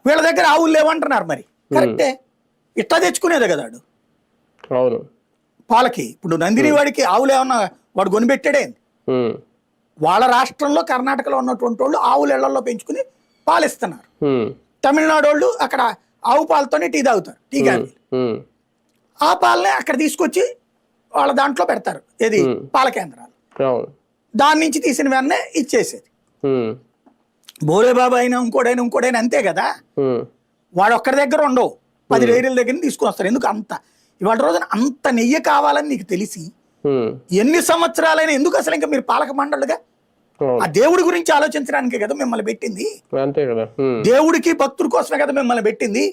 వీళ్ళ దగ్గర ఆవులు లేవంటున్నారు. మరి కరెక్టే, ఇట్లా తెచ్చుకునేదే కదా వాడు. అవును, పాలకి ఇప్పుడు నందిని వాడికి ఆవులు ఏమన్నా వాడు కొనిపెట్టాడే. వాళ్ళ రాష్ట్రంలో కర్ణాటకలో ఉన్నటువంటి వాళ్ళు ఆవులు ఇళ్లలో పెంచుకుని పాలిస్తున్నారు. తమిళనాడు వాళ్ళు అక్కడ ఆవు పాలతోనే టీ తాగుతారు, టీ కాఫీ. ఆ పాలనే అక్కడ తీసుకొచ్చి వాళ్ళ దాంట్లో పెడతారు, ఏది పాల కేంద్రాలు. దాని నుంచి తీసిన వెన్నే ఇచ్చేసేది. బోరేబాబు అయినా ఇంకోడైనా అంతే కదా. వాడు ఒక్కడి దగ్గర ఉండవు, 10 డైరీల దగ్గర తీసుకుని వస్తారు. ఎందుకు అంత ఇవాళ రోజున అంత నెయ్యి కావాలని నీకు తెలిసి ఎన్ని సంవత్సరాలైనా ఎందుకు అసలు ఇంకా మీరు పాలక మండలుగా ఆ దేవుడి గురించి ఆలోచించడానికే కదా మిమ్మల్ని పెట్టింది. దేవుడికి భక్తుల కోసమే కదా మిమ్మల్ని పెట్టింది.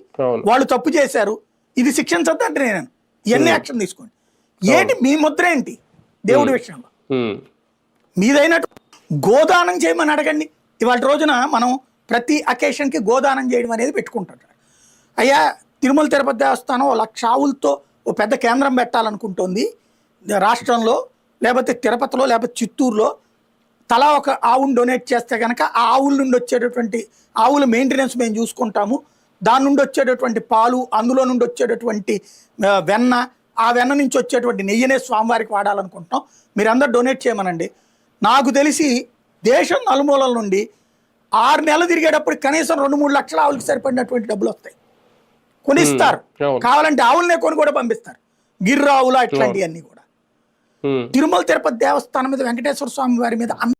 వాళ్ళు తప్పు చేశారు, ఇది శిక్షించద్దు అంటే నేను ఇవన్నీ యాక్షన్ తీసుకోండి. ఏంటి మీ ముద్ర ఏంటి దేవుడి విషయంలో? మీదైనట్టు గోదానం చేయమని అడగండి. ఇవాళ రోజున మనం ప్రతి అకేషన్కి గోదానం చేయడం అనేది పెట్టుకుంటారు. అయ్యా తిరుమల తిరుపతి దేవస్థానం 1,00,000 ఆవులతో ఓ పెద్ద కేంద్రం పెట్టాలనుకుంటోంది రాష్ట్రంలో, లేకపోతే తిరుపతిలో, లేకపోతే చిత్తూరులో. తలా ఒక ఆవును డొనేట్ చేస్తే కనుక ఆ ఆవుల నుండి వచ్చేటటువంటి ఆవుల మెయింటెనెన్స్ మేము చూసుకుంటాము. దాని నుండి వచ్చేటటువంటి పాలు, అందులో నుండి వచ్చేటటువంటి వెన్న, ఆ వెన్న నుంచి వచ్చేటువంటి నెయ్యినే స్వామివారికి వాడాలనుకుంటున్నాం, మీరందరూ డొనేట్ చేయమనండి. నాకు తెలిసి దేశం నలుమూలల నుండి 6 నెలలు తిరిగేటప్పుడు కనీసం 2-3 లక్షల ఆవులకి సరిపడినటువంటి డబ్బులు వస్తాయి. కొనిస్తారు, కావాలంటే ఆవులనే కొని కూడా పంపిస్తారు, గిర్రావులు ఇట్లాంటివన్నీ కూడా. తిరుమల తిరుపతి దేవస్థానం మీద, వెంకటేశ్వర స్వామి వారి మీద